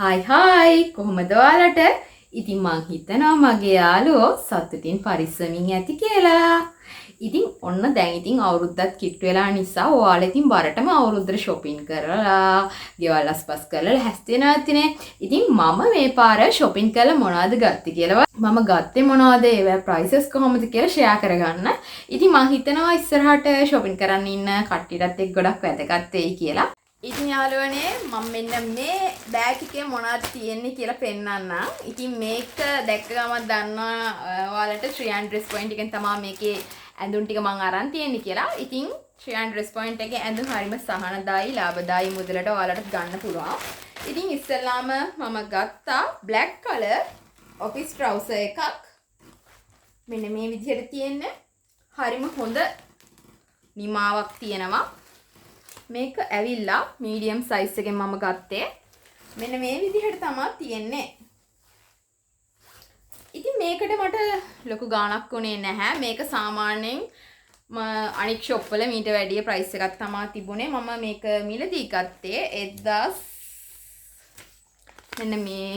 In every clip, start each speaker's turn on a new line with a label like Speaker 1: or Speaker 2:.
Speaker 1: Hi hi කොහොමද ඔයාලට? ඉතින් මං හිතනවා මගේ යාළුවෝ සතුටින් පරිස්සමින් ඇති කියලා. ඉතින් ඔන්න දැන් ඉතින් අවුරුද්දත් කිට්ටු වෙලා නිසා ඔයාලා ඉතින් බරටම අවුරුද්දට shopping කරලා, ගෙවල් අස්පස් කරලා ලැස්ති වෙනවා ඇතිනේ. ඉතින් මම මේ පාර shopping කරලා මොනවද ගත්තේ කියලා මම ගත්තේ මොනවද ඒවා prices කොහොමද කියලා share කරගන්න. ඉතින් මං හිතනවා ඉස්සරහට shopping කරන්න ඉන්න කට්ටියටත් එක්ක ගොඩක් වැදගත් වෙයි කියලා. ඉතින් යාළුවනේ මම මෙන්න මේ බෑග් එකේ මොනවද තියෙන්නේ කියලා පෙන්නන්නම්. ඉතින් මේක දැක්ක ගමන් දන්නවා ඔයාලට ශ්‍රියාන් ඩ්‍රෙස් පොයින්ට් එකෙන් තමයි මේකේ ඇඳුම් ටික මම අරන් තියෙන්නේ කියලා. ඉතින් ශ්‍රියාන් ඩ්‍රෙස් පොයින්ට් එකේ ඇඳුම් හරිම සහනදායි, ලාභදායි මුදලට ඔයාලට ගන්න පුළුවන්. ඉතින් ඉස්සෙල්ලාම මම ගත්තා black color office trouser එකක්. මෙන්න මේ විදිහට තියෙන්නේ. හරිම හොඳ නිමාවක් තියෙනවා. මේක ඇවිල්ලා මීඩියම් සයිස් එකෙන් මම ගත්තේ. මෙන්න මේ විදිහට තමයි තියෙන්නේ. ඉතින් මේකට මට ලොකු ගාණක් උනේ නැහැ. මේක සාමාන්‍යයෙන් අනික් ෂොප් වල මීට වැඩිය ප්‍රයිස් එකක් තමයි තිබුණේ. මම මේක මිලදී ගත්තේ 1000 මෙන්න මේ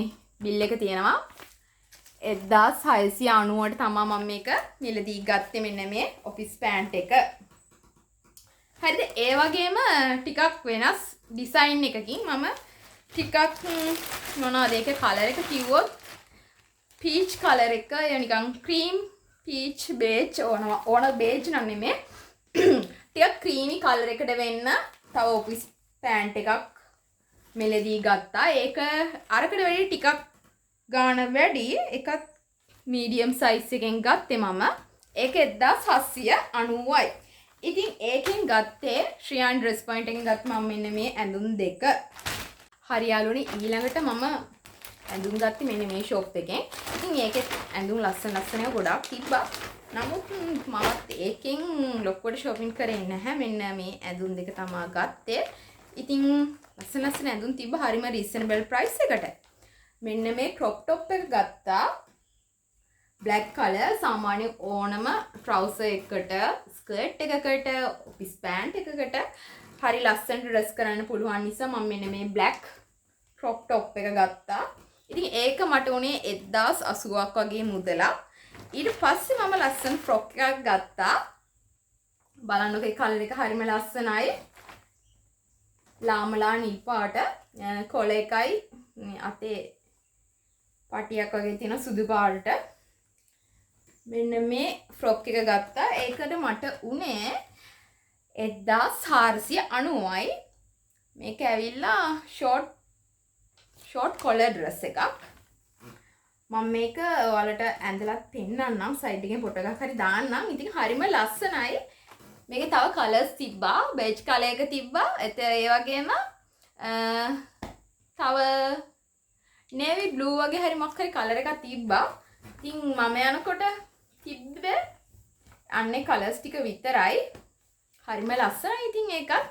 Speaker 1: බිල් එක තියෙනවා. 1690ට තමයි මම මේක මිලදී ගත්තේ මෙන්න මේ ඔෆිස් පෑන්ට් එක. හරිද? ඒ වගේම ටිකක් වෙනස් ඩිසයින් එකකින් මම ටිකක් මොනවද ඒක කලර් එක කිව්වොත් පීච් කලර් එක නිකන් ක්‍රීම් පීච් බේජ් ඕන බේජ් නම් නෙමෙයි ටිකක් ක්‍රීමි කලර් එකට වෙන්න තව ඔෆිස් පෑන්ට් එකක් මෙලදී ගත්තා. ඒක අරකට වැඩි ටිකක් ගාණ වැඩි. එකත් මීඩියම් සයිස් එකෙන් ගත්තේ මම. ඒක 1790යි. ඉතින් ඒකෙන් ගත්තේ ශ්‍රියාන් ඩ්‍රෙස් පොයින්ට් එකෙන් ගත්ත මම මෙන්න මේ ඇඳුම් දෙක. හරි යාළුවනේ ඊළඟට මම ඇඳුම් ගත්තේ මෙන්න මේ ෂොප් එකෙන්. ඉතින් ඒකේ ඇඳුම් ලස්සන ඒවා ගොඩක් තිබ්බා. නමුත් මමත් ඒකෙන් ලොකුවට shopping කරේ නැහැ. මෙන්න මේ ඇඳුම් දෙක තමයි ගත්තේ. ඉතින් ලස්සන ඇඳුම් තිබ්බ හරිම reasonable price එකට. මෙන්න මේ crop top එක ගත්තා. black color සාමාන්‍ය ඕනම trouser එකකට skirt එකකට office pant එකකට හරි ලස්සනට dress කරන්න පුළුවන් නිසා මම මෙන්න මේ black crop top එක ගත්තා. ඉතින් ඒක මට උනේ 1080ක් වගේ මුදලක්. ඊට පස්සේ මම ලස්සන frock එකක් ගත්තා. බලන්නකෝ ඒ කලර් එක හරිම ලස්සනයි. ලාමලා නිල් පාට කොළ එකයි අතේ පටියක් වගේ තියෙන සුදු පාටට මෙන්න මේ ෆ්‍රොක් එක ගත්තා. ඒකට මට උනේ 1490යි. මේක ඇවිල්ලා ෂෝට් කොලර් ඩ්‍රෙස් එකක්. මම මේක ඔයාලට ඇඳලා පෙන්නන්නම් සයිඩ් එකෙන් ෆොටෝ එකක් හරි දාන්නම්. ඉතින් හරිම ලස්සනයි. මේකේ තව කලර්ස් තිබ්බා. බේජ් කලර් එක තිබ්බා. ඒ වගේම තව නේවි බ්ලූ වගේ හරි මොකක් හරි කලර් එකක් තිබ්බා. ඉතින් මම යනකොට තිබ්බේ අන්නේ කලර්ස් ටික විතරයි. හරිම ලස්සනයි ඉතින් ඒකත්.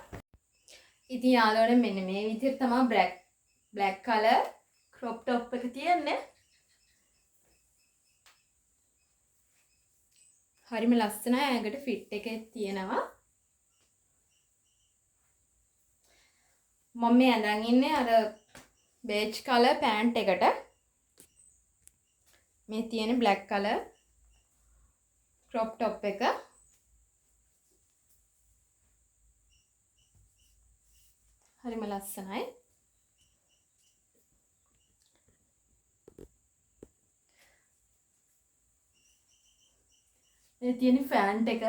Speaker 1: ඉතින් යාළුවනේ මෙන්න මේ විදිහට තමයි black color crop top එක තියෙන්නේ. හරිම ලස්සනයි. ඇඟට fit එකේ තියෙනවා. මම මේ අඳන් ඉන්නේ අර beige color pant එකට. මේ තියෙන black color crop top එක. හරිම ලස්සනයි. මේ තියෙන ෆෑන්ට් එක.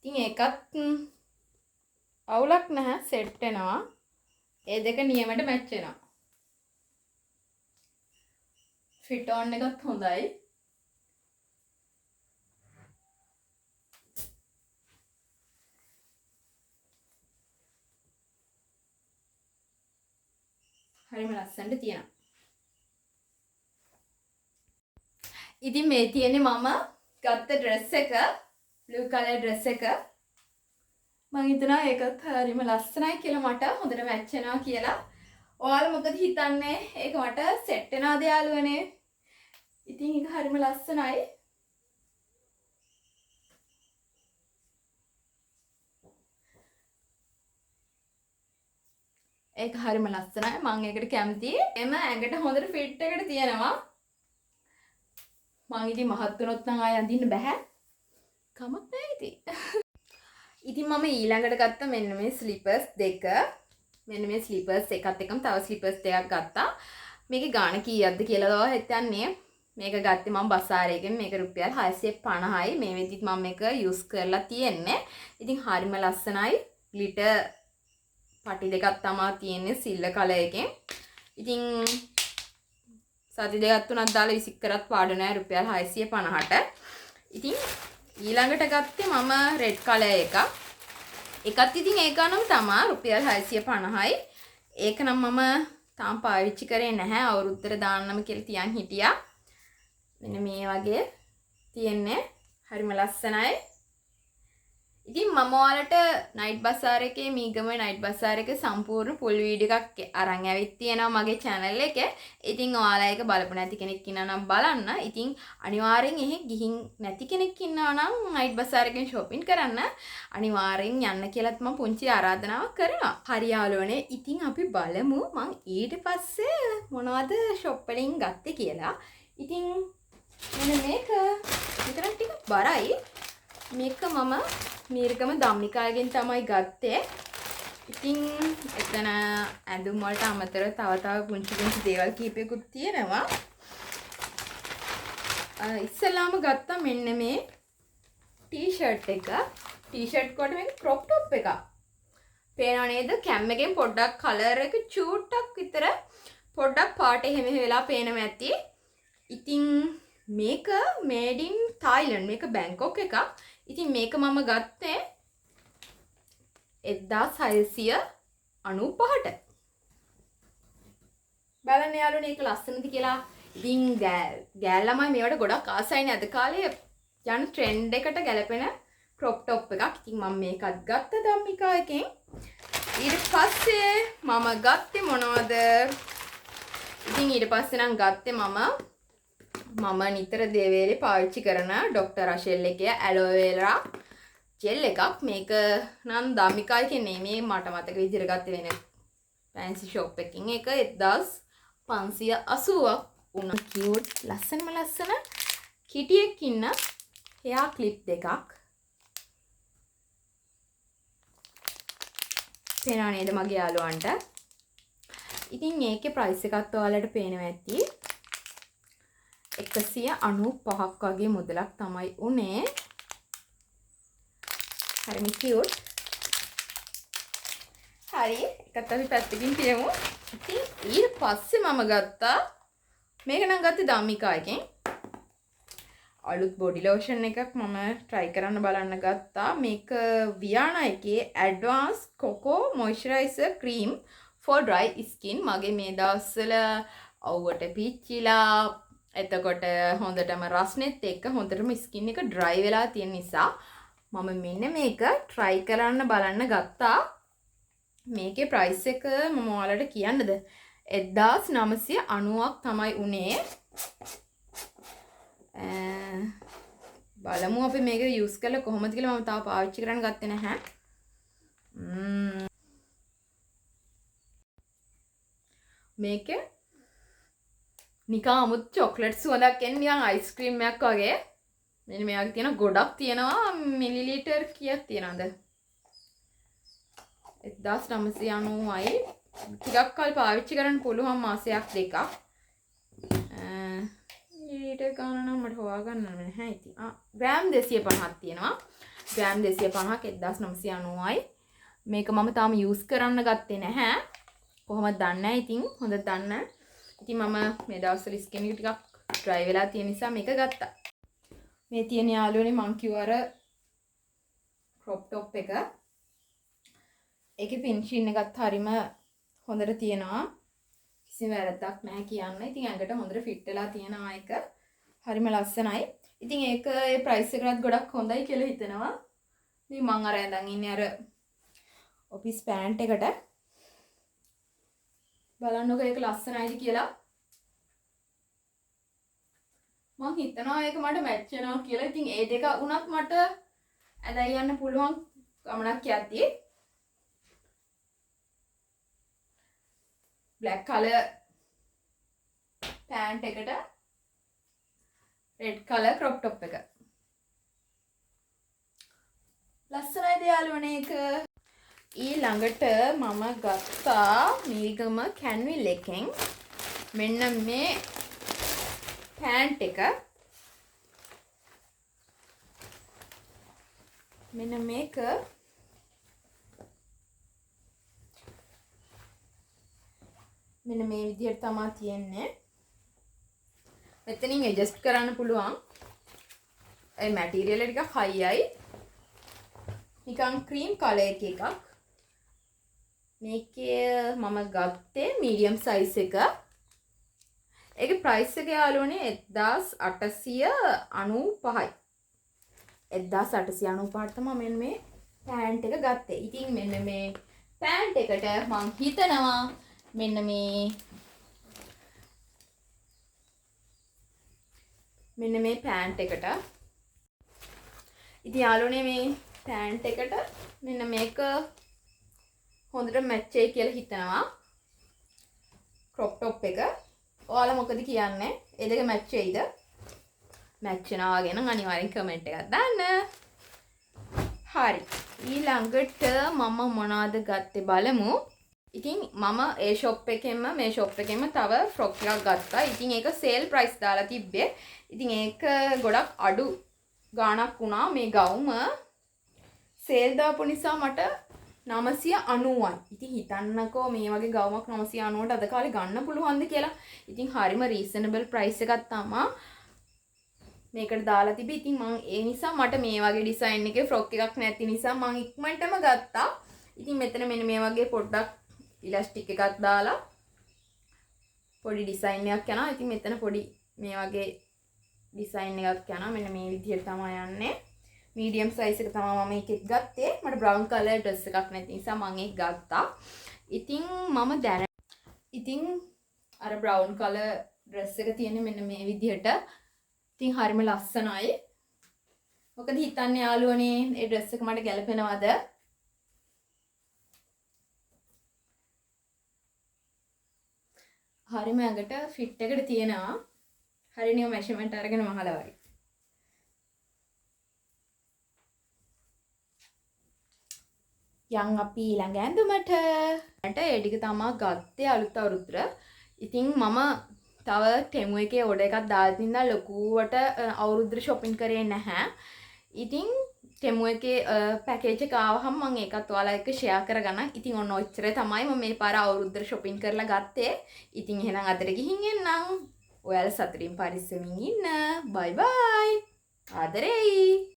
Speaker 1: ඉතින් ඒකත් අවුලක් නැහැ සෙට් වෙනවා. ඒ දෙක නියමයට මැච් වෙනවා. ෆිට ඔන් එකත් හොඳයි. හරිම ලස්සනට තියෙනවා. ඉතින් මේ තියෙන්නේ මම ගත්ත ඩ්‍රෙස් එක blue color ඩ්‍රෙස් එක. මම හිතනවා ඒකත් හරිම ලස්සනයි කියලා මට හොඳට මැච් වෙනවා කියලා. ඔයාලා මොකද හිතන්නේ? ඒක මට සෙට් වෙනවද යාළුවනේ? ඉතින් ඒක හරිම ලස්සනයි. ඒක හරිම ලස්සනයි. මම ඒකට කැමතියි. එම ඇඟට හොඳට ෆිට් එකට තියෙනවා. මං ඉතින් මහත් වුණොත් නම් ආය අඳින්න බෑ. කමක් නැහැ ඉතින්. ඉතින් මම ඊළඟට ගත්ත මෙන්න මේ ස්ලිපර්ස් දෙක. මෙන්න මේ ස්ලිපර්ස් එකත් එක්කම තව ස්ලිපර්ස් දෙකක් ගත්තා. මේකේ ගාණ කීයක්ද කියලා දව හිතන්නේ. මේක ගත්තේ මම බසාරේගෙන්. මේක රුපියල් 650යි. මේ වෙද්දිත් මම මේක යූස් කරලා තියෙන්නේ. ඉතින් හරිම ලස්සනයි. ග්ලිටර් පටි දෙකක් තමයි තියෙන්නේ සිල්වර් කලර් එකෙන්. ඉතින් සති දෙකක් තුනක් දාලා විසික් කරත් පාඩු නෑ රුපියල් 650ට. ඉතින් ඊළඟට ගත්තේ මම රෙඩ් කලර් එකක්. එකත් ඉතින් ඒක නම් තමයි රුපියල් 650යි. ඒක නම් මම තාම පාවිච්චි කරේ නැහැ. අවුරුද්දට දාන්නම කියලා තියන් හිටියා. මෙන්න මේ වගේ තියෙන්නේ. හරිම ලස්සනයි. ඉතින් මම ඔයාලට නයිට් බසාර් එකේ මීගම නයිට් බසාර් එකේ සම්පූර්ණ ෆුල් වීඩියෝ එකක් අරන් ඇවිත් තියෙනවා මගේ channel එකේ. ඉතින් ඔයාලා ඒක බලපු නැති කෙනෙක් ඉන්නා නම් බලන්න. ඉතින් අනිවාර්යෙන් එහෙ ගිහින් නැති කෙනෙක් ඉන්නවා නම් නයිට් බසාර් එකෙන් shopping කරන්න අනිවාර්යෙන් යන්න කියලාත් මම පුංචි ආරාධනාවක් කරනවා. හරි යාළුවනේ. ඉතින් අපි බලමු මම ඊට පස්සේ මොනවද shop වලින් ගත්තේ කියලා. ඉතින් මෙන්න මේක විතරක් ටික බරයි. මේක මම මීරකම ධම්මිකාගෙන් තමයි ගත්තේ. ඉතින් එතන ඇඳුම් වලට අමතරව තව පුංචි දේවල් කීපයකුත් තියෙනවා. ඉස්සෙල්ලාම ගත්තා මෙන්න මේ ටී-ෂර්ට් එක. ටී-ෂර්ට් කොට මේක ක්‍රොප් টොප් එකක්. පේනව නේද? කැම් එකෙන් පොඩ්ඩක් කලර් එක චූට්ටක් විතර පොඩ්ඩක් පාට එහෙම වෙලා පේනවා ඇති. ඉතින් මේක made in Thailand. මේක බැංකොක් එකක්. ඉතින් මේක මම ගත්තේ 1695ට. බලන්න යාළුවනේ ඒක ලස්සනද කියලා. ඉතින් ගෑල් ළමයි මේවට ගොඩක් ආසයිනේ අද කාලේ යන ට්‍රෙන්ඩ් එකට ගැලපෙන ක්‍රොප් টොප් එකක්. ඉතින් මම මේකත් ගත්තා ධම්මිකා එකෙන්. ඊට පස්සේ මම ගත්තේ මොනවද? ඉතින් ඊට පස්සේ නම් ගත්තේ මම නිතර දේවේලේ පාවිච්චි කරන ඩොක්ටර් රෂෙල් එකේ ඇලෝවෙරා ජෙල් එකක්. මේක නම් ධම්මිකා එකේ නෙමෙයි මට මතක විදිහට ගත්තේ වෙන ෆැන්සි ෂොප් එකකින්. ඒක 1580ක් වුණා. කියුට් ලස්සනම ලස්සන කිටියෙක් ඉන්න හෙයා ක්ලිප් දෙකක්. පේනව නේද මගේ යාළුවන්ට? ඉතින් මේකේ ප්‍රයිස් එකත් ඔයාලට පේනවා ඇති. 195ක් වගේ මුදලක් තමයි උනේ. හරිම කියුට්. හරි එකත් අපි පැත්තකින් තියමු. ඉතින් ඊට පස්සේ මම ගත්තා මේක නම් ගත්තේ ධම්මිකා එකෙන්. අලුත් බොඩි ලෝෂන් එකක් මම try කරන්න බලන්න ගත්තා. මේක වියානා එකේ advanced cocoa moisturizer cream for dry skin. මගේ මේ දවස්වල අවුවට පිච්චිලා එතකොට හොඳටම රස්නෙත් එක්ක හොඳටම ස්කින් එක ඩ්‍රයි වෙලා තියෙන නිසා මම මෙන්න මේක try කරන්න බලන්න ගත්තා. මේකේ price එක මම ඔයාලට කියන්නද? 1990ක් තමයි උනේ. බලමු අපි මේක යූස් කරලා කොහොමද කියලා. මම තාම පාවිච්චි කරන්න ගත්තේ නැහැ. මේක නිකන් අමුත් චොක්ලට් සුවඳක් එන්නේ නිකන් අයිස්ක්‍රීම් එකක් වගේ. මෙන්න මෙයාගේ තියෙන ගොඩක් තියෙනවා. මිලිලීටර් කීයක් තියෙනවද? 1990යි. ටිකක් කල් පාවිච්චි කරන්න පුළුවන් මාසයක් දෙකක්. මිලිලීටර් ගාන නම් මට හොයාගන්න නැහැ ඉතින්. ග්‍රෑම් 250ක් තියෙනවා. ග්‍රෑම් 250ක් 1990යි. මේක මම තාම යූස් කරන්න ගත්තේ නැහැ. කොහොමද දන්නේ නැහැ. ඉතින් හොඳ දන්න. ඉතින් මම මේ දවස්වල ස්කින් එක ටිකක් ඩ්‍රයි වෙලා තියෙන නිසා මේක ගත්තා. මේ තියෙන යාළුවනේ මං කිව්ව අර ක්‍රොප් টොප් එක. ඒකේ ෆිනිෂින් එකත් හරිම හොඳට තියෙනවා. කිසිම වැරද්දක් නැහැ කියන්න. ඉතින් ඇඟට හොඳට ෆිට වෙලා තියෙනවා ඒක. හරිම ලස්සනයි. ඉතින් ඒක ඒ ප්‍රයිස් එකකට ගොඩක් හොඳයි කියලා හිතෙනවා. ඉතින් මං අර ඇඳන් ඉන්නේ අර ඔෆිස් පෑන්ට් එකට. බලන්නකො ඒක ලස්සනයිද කියලා. මං හිතනවා ඒක මට මැච් වෙනවා කියලා. ඉතින් ඒ දෙක වුණත් මට ඇඳලා යන්න පුළුවන් ගමනක් යද්දී. black color pant එකට red color crop top එක. ලස්සනයිද යාළුවනේ ඒක. ඊළඟට මම ගත්තා මීගම කැන්විල් එකෙන් මෙන්න මේ pant එක. මෙන්න මේක මෙන්න මේ විදිහට තමයි තියෙන්නේ. මෙතනින් ඇඩ්ජස්ට් කරන්න පුළුවන්. ඒ මැටීරියල් එක ටිකක් හයියි. නිකන් ක්‍රීම් කලර් එකක්. මේකේ මම ගත්තේ මීඩියම් සයිස් එක. ඒකේ ප්‍රයිස් එක යාළුවනේ 1895යි. 1895ට තමයි මෙන්න මේ පෑන්ට් එක ගත්තේ. ඉතින් මෙන්න මේ පෑන්ට් එකට මම හිතනවා මෙන්න මේ පෑන්ට් එකට ඉතින් යාළුවනේ මේ පෑන්ට් එකට මෙන්න මේක හොඳට මැච් වෙයි කියලා හිතනවා. ක්‍රොප් টොප් එක. ඔයාලා මොකද කියන්නේ? ඒ දෙක මැච් වෙයිද? මැච් වෙනවා වගේ නම් අනිවාර්යෙන් කමෙන්ට් එකක් දාන්න. හරි. ඊළඟට මම මොනවද ගත්තේ බලමු. ඉතින් මම ඒ ෂොප් එකෙන්ම මේ ෂොප් එකෙන්ම තව ෆ්‍රොක් එකක් ගත්තා. ඉතින් ඒක සේල් ප්‍රයිස් දාලා තිබ්බේ. ඉතින් ඒක ගොඩක් අඩු ගාණක් වුණා. මේ ගවුම සේල් දාපු නිසා මට 990යි. ඉතින් හිතන්නකෝ මේ වගේ ගවුමක් 990ට අද කාලේ ගන්න පුළුවන්ද කියලා. ඉතින් හරිම රීසනබල් ප්‍රයිස් එකක් තමයි මේකට දාලා තිබේ. ඉතින් මම ඒ නිසා මට මේ වගේ ඩිසයින් එකේ ෆ්‍රොක් එකක් නැති නිසා මම ඉක්මනටම ගත්තා. ඉතින් මෙතන මෙන්න මේ වගේ පොඩ්ඩක් ඉලාස්ටික් එකක් දාලා පොඩි ඩිසයින් එකක් යනවා. ඉතින් මෙතන පොඩි මේ වගේ ඩිසයින් එකක් යනවා. මෙන්න මේ විදිහට තමයි යන්නේ. මීඩියම් සයිස් එක තමයි මම එකෙක් ගත්තේ. මට බ්‍රවුන් කලර් ඩ්‍රෙස් එකක් නැති නිසා මම ඒක ගත්තා. ඉතින් මම ඉතින් අර බ්‍රවුන් කලර් ඩ්‍රෙස් එක තියෙන්නේ මෙන්න මේ විදිහට. ඉතින් හරිම ලස්සනයි. මොකද හිතන්නේ යාළුවනේ මේ ඩ්‍රෙස් එක මට ගැලපෙනවද? හරිම ඇඟට ෆිට් එකට තියෙනවා. හරියම මෙෂර්මන්ට් අරගෙන මහලා වයි. යන් අපි ඊළඟ ඇඳුමට ඒ ටික තමයි ගත්තේ අලුත් අවුරුද්දට. ඉතින් මම තව ටෙමු එකේ ඕඩර් එකක් දාලා තින්දා ලොකුවට අවුරුද්දට shopping කරේ නැහැ. ඉතින් ටෙමු එකේ පැකේජ් එක ආවහම මම ඒකත් ඔයාලා එක්ක ෂෙයා කරගන්න. ඉතින් ඔන්න ඔච්චර තමයි මම මේ පාර අවුරුද්දට shopping කරලා ගත්තේ. ඉතින් එහෙනම් අදට ගිහින් එන්නම්. ඔයාලා සතුටින් පරිස්සමින් ඉන්න. බයි බයි. ආදරෙයි.